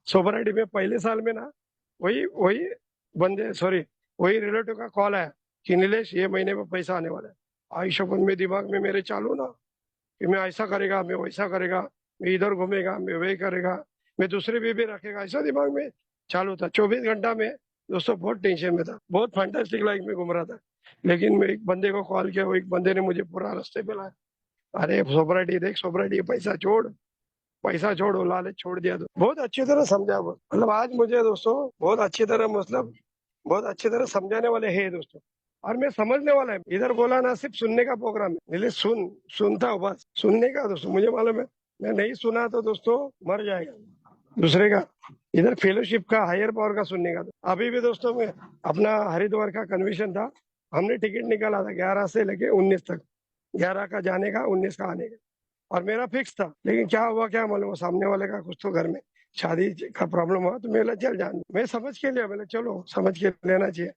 सोबराइटी में पहले साल में ना, वही वही बंदे, सॉरी, वही रिलेटिव का कॉल आया कि नीलेश ये महीने में पैसा आने वाला है। आयुष्मान में दिमाग में मेरे चालू ना कि मैं ऐसा करेगा, मैं वैसा करेगा, मैं इधर घूमेगा, मैं वही करेगा, मैं दूसरे भी रखेगा, ऐसा दिमाग में चालू था। 24 घंटा में दोस्तों बहुत टेंशन में था, बहुत फैंटास्टिक लाइफ में घूम रहा था। लेकिन मैं एक बंदे को कॉल किया, वो एक बंदे ने मुझे पूरा रास्ते पे लाया। अरे सोबराइटी देख, सोबराइटी, पैसा छोड़, पैसा छोड़, वो लालच छोड़ दिया। तो बहुत अच्छी तरह समझा वो, मतलब आज मुझे दोस्तों बहुत अच्छी तरह, मतलब बहुत अच्छी तरह समझाने वाले हैं दोस्तों। और मैं समझने वाला है, इधर बोला ना सिर्फ सुनने का प्रोग्राम है, नीलेश सुनता हूँ बस, सुनने का दोस्तों मुझे मालूम है, मैं नहीं सुना तो दोस्तों मर जाएगा दूसरे का। इधर फेलोशिप का, हायर पावर का सुनने का। अभी भी दोस्तों में अपना हरिद्वार का कन्वेंशन था, हमने टिकट निकाला था 11 से लेके 19 तक, 11 का जाने का, 19 का आने का, और मेरा फिक्स था। लेकिन क्या हुआ क्या मालूम, वो सामने वाले का कुछ तो घर में शादी का प्रॉब्लम हुआ, तो मेरा चल जान, मैं समझ के लिया, मैंने चलो समझ के लेना चाहिए।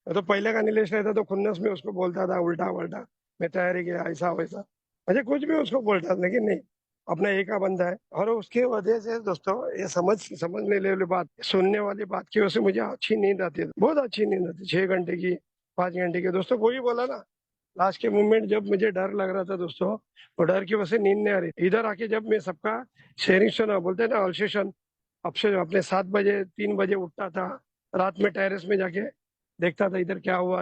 तो पहले का नीलेश रहता तो खुन्नस में उसको बोलता था उल्टा वल्टा, मैं तैयारी किया ऐसा वैसा, अच्छा कुछ भी उसको बोलता था, लेकिन नहीं, अपना एक का बंदा है। और उसके वजह से दोस्तों ये समझने वाली बात, सुनने वाली बात की वजह से मुझे अच्छी नींद आती है, बहुत अच्छी नींद आती है, 6 घंटे की, 5 घंटे की। दोस्तों कोई बोला ना, लास्ट के मोमेंट जब मुझे डर लग रहा था दोस्तों, वो डर की वजह से नींद नहीं आ रही, इधर आके जब मैं सबका शेयरिंग सुना, बोलते हैं ना अल्सेशन, अब से अपने 7 बजे 3 बजे उठता था, रात में टेरेस में जाके देखता था इधर क्या हुआ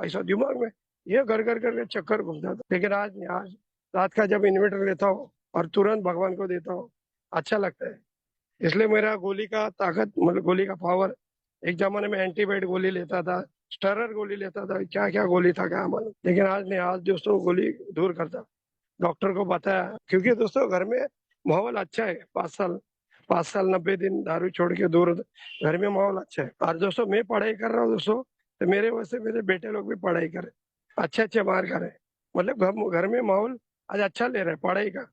ऐसा दिमाग में ये घर घर करके चक्कर घूमता था। लेकिन आज नहीं, आज रात का जब इन्वर्टर लेता हूँ और तुरंत भगवान को देता हूँ, अच्छा लगता है। इसलिए मेरा गोली का ताकत, मतलब गोली का पावर, एक जमाने में एंटीबायोटिक गोली लेता था, स्टेरॉइड गोली लेता था, क्या क्या गोली था क्या मालूम, लेकिन आज नहीं, आज दोस्तों गोली दूर करता, डॉक्टर को बताया, क्योंकि दोस्तों घर में माहौल अच्छा है, 5 साल, 5 साल 90 दिन दारू छोड़ के दूर, घर में माहौल अच्छा है। और दोस्तों मैं पढ़ाई कर रहा हूँ दोस्तों, तो मेरे वजह से मेरे बेटे लोग भी पढ़ाई करे, अच्छे अच्छे मार्क करे, मतलब घर में माहौल आज अच्छा ले रहे हैं पढ़ाई का।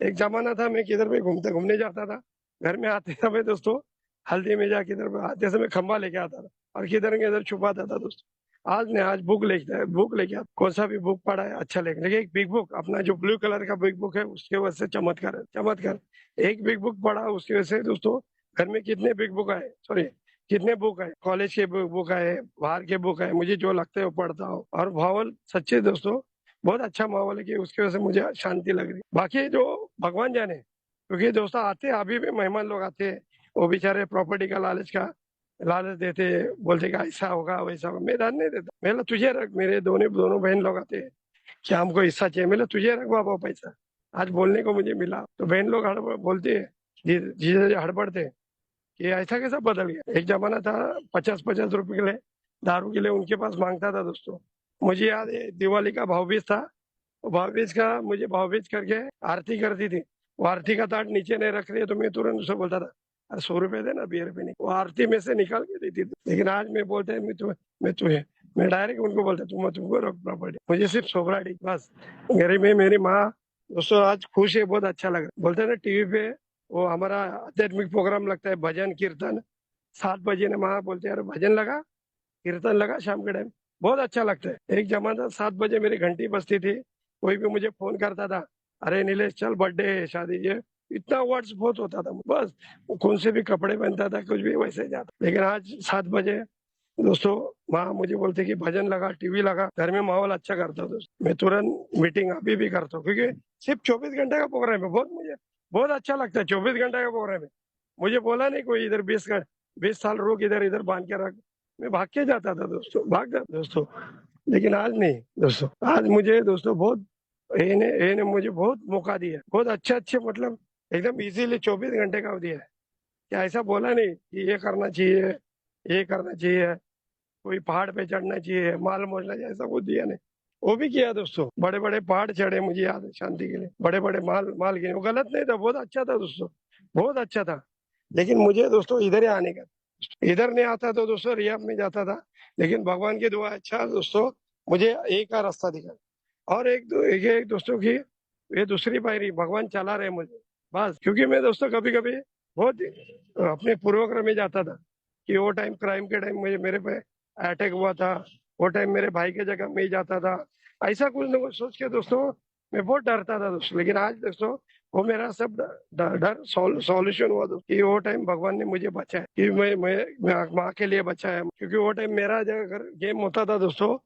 एक जमाना था मैं किधर भी घूमने जाता था, घर में आते समय दोस्तों हल्दी में जा किधर आते समय खंबा लेके आता था और किधर किधर छुपाता था दोस्तों। आज ने, आज बुक लेके आता, कौन सा भी बुक पढ़ा है अच्छा लेके, लेकिन एक बिग बुक, अपना जो ब्लू कलर का बिग बुक है, उसके वजह से चमत्कार है, चमत्कार। एक बिग बुक पढ़ा, उसकी वजह से दोस्तों घर में कितने बिग बुक आए, सॉरी कितने बुक है, कॉलेज के बुक आए, बाहर के बुक आए, मुझे जो लगता है वो पढ़ता हूँ। और माहौल सच्चे दोस्तों बहुत अच्छा माहौल है, कि उसकी वजह से मुझे शांति लग रही। बाकी जो भगवान जाने, क्योंकि दोस्तों आते हैं, अभी भी मेहमान लोग आते हैं, वो बेचारे प्रॉपर्टी का लालच देते, बोलते कि ऐसा होगा वैसा होगा, मैं ध्यान नहीं देता, मैं तुझे रख, मेरे दोनों दोनों बहन लोग आते हैं कि हमको हिस्सा चाहिए, मैं तुझे रख बाबा पैसा, आज बोलने को मुझे मिला। तो बहन लोग हड़बड़ बोलते हैं, जीजे हड़बड़ते कि ऐसा कैसा बदल गया, एक जमाना था 50-50 रुपए के लिए दारू के लिए उनके पास मांगता था दोस्तों। मुझे याद है दिवाली का भावबीज था, भावबीज का मुझे भावबीज करके आरती करती थी, वो आरती का ताट नीचे नहीं रख रही है, तो मैं तुरंत उसे बोलता था अरे 100 रुपए देना, 20 रुपए नहीं, वो आरती में से निकाल के देती थी। लेकिन आज मैं बोलते हैं मैं तुझे, मैं डायरेक्ट उनको बोलता तुमको रख प्रॉपर्टी, मुझे सिर्फ सोबराटी बस। मेरी में मेरी माँ दोस्तों आज खुश है, बहुत अच्छा लग रहा है। बोलते हैं ना टीवी पे वो हमारा आध्यात्मिक प्रोग्राम लगता है, भजन कीर्तन, 7 बजे ने माँ बोलते हैं अरे भजन लगा, कीर्तन लगा शाम के टाइम, बहुत अच्छा लगता है। एक जमाना 7 बजे मेरी घंटी बजती थी, कोई भी मुझे फोन करता था, अरे नीलेश चल बर्थडे है शादी, ये इतना वर्ड्स बहुत होता था, बस वो कौन से भी कपड़े पहनता था, कुछ भी वैसे जाता। लेकिन आज 7 बजे दोस्तों माँ मुझे बोलते कि भजन लगा, टीवी लगा, घर में माहौल अच्छा करता हूँ दोस्त, मैं तुरंत मीटिंग अभी भी करता हूँ, क्योंकि सिर्फ 24 घंटे का प्रोग्राम है, बहुत मुझे बहुत अच्छा लगता है, 24 घंटे का प्रोग्राम है। मुझे बोला नहीं कोई इधर 20 साल रुक, इधर इधर बांध के रख, मैं भाग के जाता था दोस्तों, भाग जाता दोस्तों। लेकिन आज नहीं दोस्तों, आज मुझे दोस्तों बहुत, ये ने मुझे बहुत मौका दिया, बहुत अच्छे अच्छे, मतलब एकदम इजीली 24 घंटे का दिया है। क्या ऐसा बोला नहीं कि ये करना चाहिए, ये करना चाहिए, कोई पहाड़ पे चढ़ना चाहिए, माल मोड़ना चाहिए, ऐसा कुछ दिया नहीं। वो भी किया दोस्तों, बड़े बड़े पहाड़ चढ़े, मुझे याद है शांति के लिए, बड़े बड़े माल माल गिने, वो गलत नहीं था, बहुत अच्छा था दोस्तों, बहुत अच्छा था। लेकिन मुझे दोस्तों इधर ही आने का, इधर नहीं आता तो दोस्तों रियाब में जाता था। लेकिन भगवान की दुआ, अच्छा दोस्तों मुझे एक का रास्ता दिखा, और एक दोस्तों की ये दूसरी पायरी भगवान चला रहे मुझे, बस। क्योंकि मैं दोस्तों कभी कभी बहुत अपने पूर्वक्रम में जाता था, कि वो टाइम क्राइम के टाइम मुझे, मेरे पे अटैक हुआ था, वो टाइम मेरे भाई के जगह में ही जाता था, ऐसा कुछ ना कुछ सोच के दोस्तों मैं बहुत डरता था दोस्तों। लेकिन आज दोस्तों वो मेरा सब डर सॉल्यूशन हुआ दोस्तों, कि वो टाइम भगवान ने मुझे बचाया, कि मैं माँ के लिए बचाया, क्योंकि वो टाइम मेरा अगर गेम होता था दोस्तों,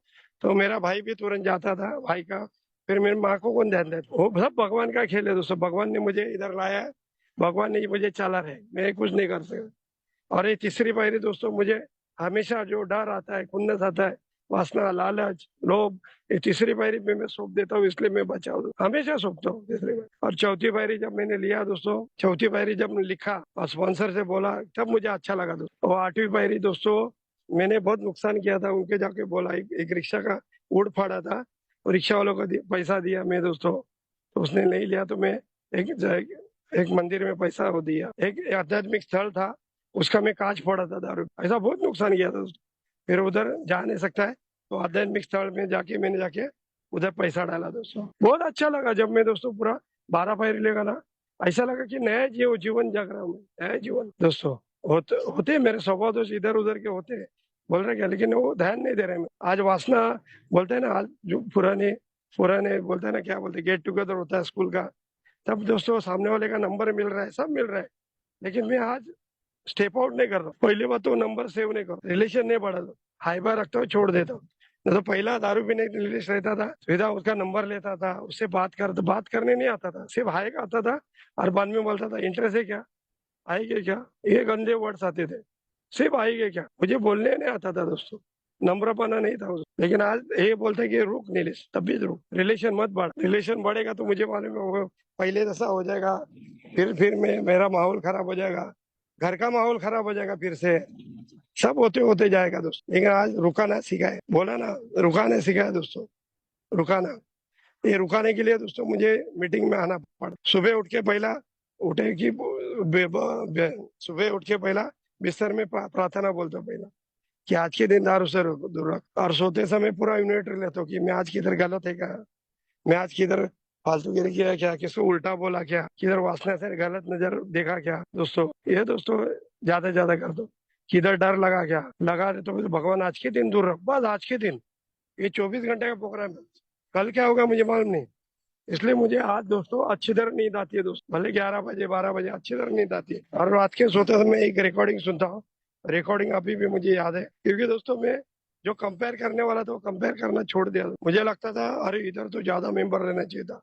तो मेरा भाई भी तुरंत जाता था, भाई का, फिर मेरी माँ को कौन ध्यान देता, वो सब भगवान का खेल है दोस्तों, भगवान ने मुझे इधर लाया है, भगवान ने मुझे चला रहे, मैं कुछ नहीं कर सकता। और ये तीसरी पायरी दोस्तों, मुझे हमेशा जो डर आता है, खुन्नस आता है, वासना, लालच, लोभ, ये तीसरी पायरी पे मैं सौंप देता हूँ, इसलिए मैं बचा हूँ, हमेशा सौंपता हूँ तीसरी पायरी। और चौथी पायरी जब मैंने लिया दोस्तों, चौथी पायरी जब लिखा और स्पॉन्सर से बोला, तब मुझे अच्छा लगा दोस्तों। और 8वीं पायरी दोस्तों मैंने बहुत नुकसान किया था, उनके जाके बोला, एक रिक्शा का उड़ फाड़ा था, और रिक्शा वालों को पैसा दिया मैं दोस्तों, तो उसने नहीं लिया, तो मैं एक एक मंदिर में पैसा वो दिया, एक आध्यात्मिक स्थल था, उसका मैं कांच फोड़ा था दारू, ऐसा बहुत नुकसान किया था दोस्तों। फिर उधर जा नहीं सकता है, तो आध्यात्मिक स्थल में जाके मैंने जाके उधर पैसा डाला दोस्तों। बहुत अच्छा लगा जब मैं दोस्तों पूरा 12 पैर लेगा ना, ऐसा लगा कि नया जीवन जग रहा हूँ मैं, नया जीवन दोस्तों। होते मेरे स्वभाव दोस्त इधर उधर के होते हैं, बोल रहे क्या, लेकिन वो ध्यान नहीं दे रहे। मैं आज वासना बोलते हैं ना, आज जो पुराने पुराने बोलते हैं ना, क्या बोलते हैं, गेट टुगेदर होता है स्कूल का, तब दोस्तों सामने वाले का नंबर मिल रहा है, सब मिल रहा है, लेकिन मैं आज स्टेप आउट नहीं कर रहा हूँ। पहली बात तो नंबर सेव नहीं कर, रिलेशन नहीं बढ़ा दो, हाई बार रखता हूँ, छोड़ देता हूँ। नहीं तो पहला दारू पीने के रिलेशन रहता था, सीधा उसका नंबर लेता था, उससे बात करने नहीं आता था, सिर्फ हाई का आता था, और बाद में बोलता था इंटरेस्ट है क्या, आएंगे क्या, ये गंदे वर्ड्स आते थे, सिर्फ आएंगे क्या, मुझे बोलने नहीं आता था दोस्तों, नम्रपना नहीं था उसमें। लेकिन आज ये बोलते हैं कि रुक नीलेश, तब भी रुक, रिलेशन मत बढ़, रिलेशन बढ़ेगा तो मुझे मालूम है वो पहले जैसा हो जाएगा, फिर मेरा माहौल खराब हो जाएगा, घर का माहौल खराब हो जाएगा, फिर से सब होते होते जाएगा दोस्तों। लेकिन आज रुकाना सिखाए, बोला ना, रुकाने सिखाया दोस्तों, रुकाना। ये रुकाने के लिए दोस्तों मुझे मीटिंग में आना पड़ा, सुबह उठ के पहला उठे कि सुबह उठ के पहला बिस्तर में प्रार्थना बोलता हूँ पहला, कि आज के दिन दारू से दूर रख, और सोते समय पूरा इन्वेंटरी लेता हूँ कि मैं आज किधर गलत है क्या, मैं आज किधर फालतूगिरी किया क्या, किसको उल्टा बोला क्या, किधर वासना से गलत नजर देखा क्या दोस्तों, ये दोस्तों ज्यादा ज्यादा कर दो, किधर डर लगा क्या, लगा दे तो भगवान आज के दिन दूर रख, बस आज के दिन, ये 24 घंटे का प्रोग्राम है, कल क्या होगा मुझे मालूम नहीं। इसलिए मुझे आज दोस्तों अच्छी तरह नींद आती है दोस्तों, भले 11 बजे 12 बजे अच्छी तरह नींद आती है, और रात के सोते समय एक रिकॉर्डिंग सुनता हूँ, रिकॉर्डिंग अभी भी मुझे याद है, क्योंकि दोस्तों मैं जो कंपेयर करने वाला था वो कंपेयर करना छोड़ दिया। मुझे लगता था अरे इधर तो ज्यादा मेंबर रहना चाहिए था,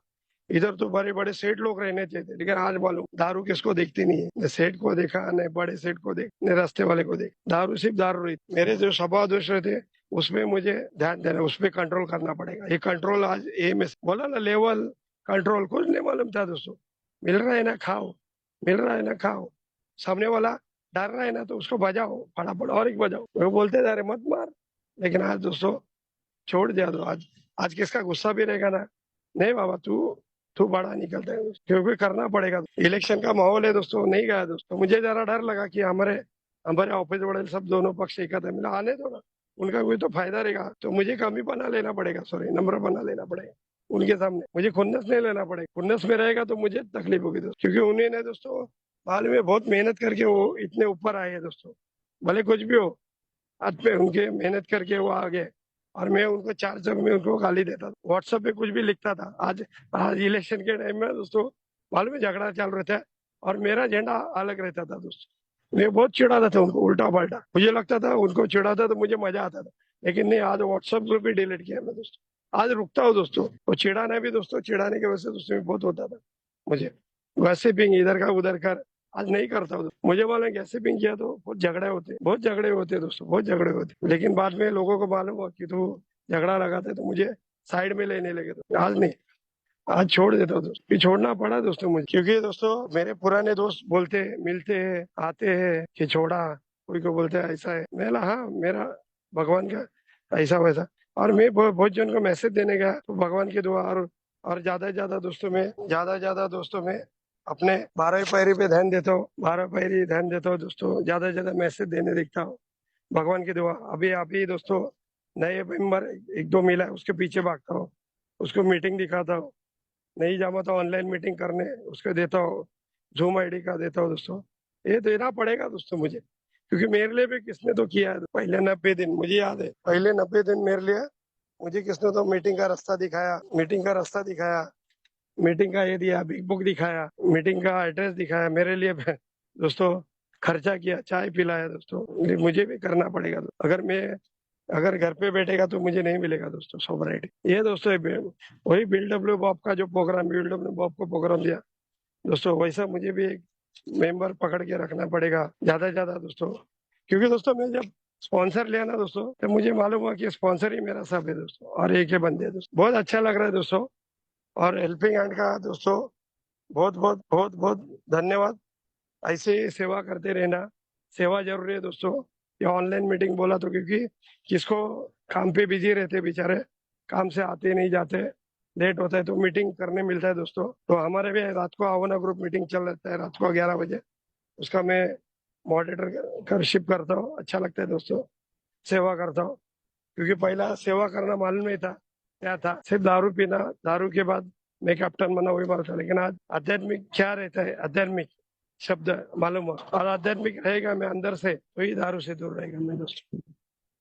इधर तो बड़े बड़े सेठ लोग रहने चाहिए थे, लेकिन आज मालूम दारू किसको देखती नहीं है, न सेठ को देखा, न बड़े सेठ को देख, न रास्ते वाले को देख, दारू सिर्फ दारू रही। मेरे जो स्वभाव दोष थे उसमें मुझे ध्यान देना, उस पर कंट्रोल करना पड़ेगा, ये कंट्रोल आज ए में बोला ना, लेवल कंट्रोल कुछ नहीं मालूम था दोस्तों, मिल रहा है ना खाओ, मिल रहा है ना खाओ, सामने वाला डर रहा है ना तो उसको बजाओ, फटाफट और एक बजाओ, वो बोलते जा रहे मत मार। लेकिन आज दोस्तों छोड़ दिया, तो आज आज किसका गुस्सा भी रहेगा ना, नहीं बाबा तू तू बड़ा निकलता है, क्योंकि करना पड़ेगा। इलेक्शन का माहौल है दोस्तों, नहीं गया दोस्तों, मुझे जरा डर लगा कि हमारे हमारे ऑफिस वाले सब दोनों पक्ष एक था, मिला आने दो ना, उनका कोई तो फायदा रहेगा, तो मुझे कमी बना लेना पड़ेगा, सॉरी नम्र बना लेना पड़ेगा उनके सामने, मुझे खुन्नस नहीं लेना पड़ेगा, खुन्नस में रहेगा तो मुझे तकलीफ होगी दोस्तों, क्योंकि उन्हें ने दोस्तों हाल में बहुत मेहनत करके वो इतने ऊपर आए हैं दोस्तों, भले कुछ भी हो, हाथ पे उनके मेहनत करके वो आगे, और मैं उनको 4 जग में उनको गाली देता था, व्हाट्सएप पे कुछ भी लिखता था। आज आज इलेक्शन के टाइम में दोस्तों मालूम में झगड़ा चल रहा था, और मेरा झंडा अलग रहता था दोस्तों, मैं बहुत चिढ़ाता था उनको उल्टा पलटा, मुझे लगता था उनको चिढ़ाता तो मुझे मजा आता था, लेकिन नहीं, आज व्हाट्सएप ग्रुप भी डिलीट किया मैं दोस्तों, आज रुकता हूँ दोस्तों, और चिढ़ाना भी दोस्तों, चिढ़ाने की वजह से दोस्तों बहुत होता था मुझे, वैसे भी इधर का उधर कर, आज नहीं करता हूँ। मुझे मालूम है कैसे भी किया तो बहुत झगड़े होते, बहुत झगड़े होते दोस्तों, बहुत झगड़े होते, लेकिन बाद में लोगों को मालूम हुआ कि तू झगड़ा लगाते तो मुझे साइड में लेने लगे, तो आज नहीं, आज छोड़ देता हूँ दोस्त, ये छोड़ना पड़ा दोस्तों मुझे, क्योंकि दोस्तों मेरे पुराने दोस्त बोलते मिलते हैं आते हैं कि छोड़ा, कोई को बोलते हैं ऐसा है, मैं बोला हाँ मेरा भगवान का ऐसा वैसा, और मैं बहुत जन को मैसेज देने गया तो भगवान की दुआ, और ज्यादा ज्यादा दोस्तों में अपने 12 पैरी पे ध्यान देता हूँ, 12 पैरी ध्यान देता हूँ दोस्तों, ज्यादा ज्यादा मैसेज देने दिखता हूँ, भगवान की दुआ। अभी अभी दोस्तों नए मेंबर एक दो मिला है, उसके पीछे भागता हूँ, उसको मीटिंग दिखाता हूँ, नहीं जामा तो ऑनलाइन मीटिंग करने उसको देता हूँ, जूम आईडी का देता हूँ दोस्तों, ये देना पड़ेगा दोस्तों मुझे, क्योंकि मेरे लिए भी किसने तो किया है, पहले 90 दिन मुझे याद है, पहले 90 दिन मेरे लिए मुझे किसने तो मीटिंग का रास्ता दिखाया, मीटिंग का रास्ता दिखाया, मीटिंग का ये दिया, बिग बुक दिखाया, मीटिंग का एड्रेस दिखाया मेरे लिए दोस्तों, खर्चा किया, चाय पिलाया दोस्तों, ये मुझे भी करना पड़ेगा। अगर घर पे बैठेगा तो मुझे नहीं मिलेगा दोस्तों सोबराइटी। ये दोस्तों वही बिल्डब्ल्यू बॉब का जो प्रोग्राम, बिल्डब्ल्यू बॉब को प्रोग्राम दिया दोस्तों, वैसा मुझे भी एक मेंबर पकड़ के रखना पड़ेगा ज्यादा से ज्यादा दोस्तों, क्योंकि दोस्तों मैं जब स्पॉन्सर लिया ना दोस्तों, तो मुझे मालूम हुआ कि स्पॉन्सर ही मेरा सब है दोस्तों, और एक ही बंदे हैं दोस्तों, बहुत अच्छा लग रहा है दोस्तों। और हेल्पिंग हैंड का दोस्तों बहुत बहुत बहुत बहुत धन्यवाद, ऐसे ही सेवा करते रहना, सेवा जरूरी है दोस्तों, ये ऑनलाइन मीटिंग बोला तो क्योंकि किसको काम पे बिजी रहते बेचारे, काम से आते नहीं जाते, लेट होता है तो मीटिंग करने मिलता है दोस्तों। तो हमारे भी रात को आवना ग्रुप मीटिंग चल रहता है रात को 11 बजे, उसका मैं मॉडरेटर करशिप करता हूँ। अच्छा लगता है दोस्तों, सेवा करता हूँ। क्योंकि पहला सेवा करना मालूम नहीं था क्या था, सिर्फ दारू पीना, दारू के बाद मैं कैप्टन बना वही मालूम था। लेकिन आज आध्यात्मिक क्या रहता है, आध्यात्मिक शब्द मालूम हुआ, और आध्यात्मिक रहेगा मैं अंदर से तो ही दारू से दूर रहेगा मैं दोस्तों।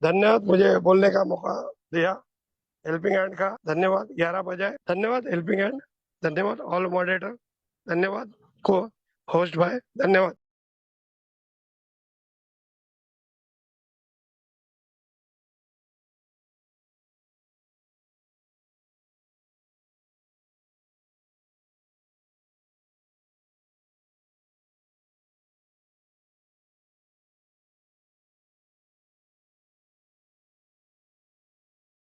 धन्यवाद मुझे बोलने का मौका दिया। हेल्पिंग हैंड का धन्यवाद, 11 बजे धन्यवाद हेल्पिंग हैंड, धन्यवाद ऑल मॉडरेटर, धन्यवाद को होस्ट भाई, धन्यवाद।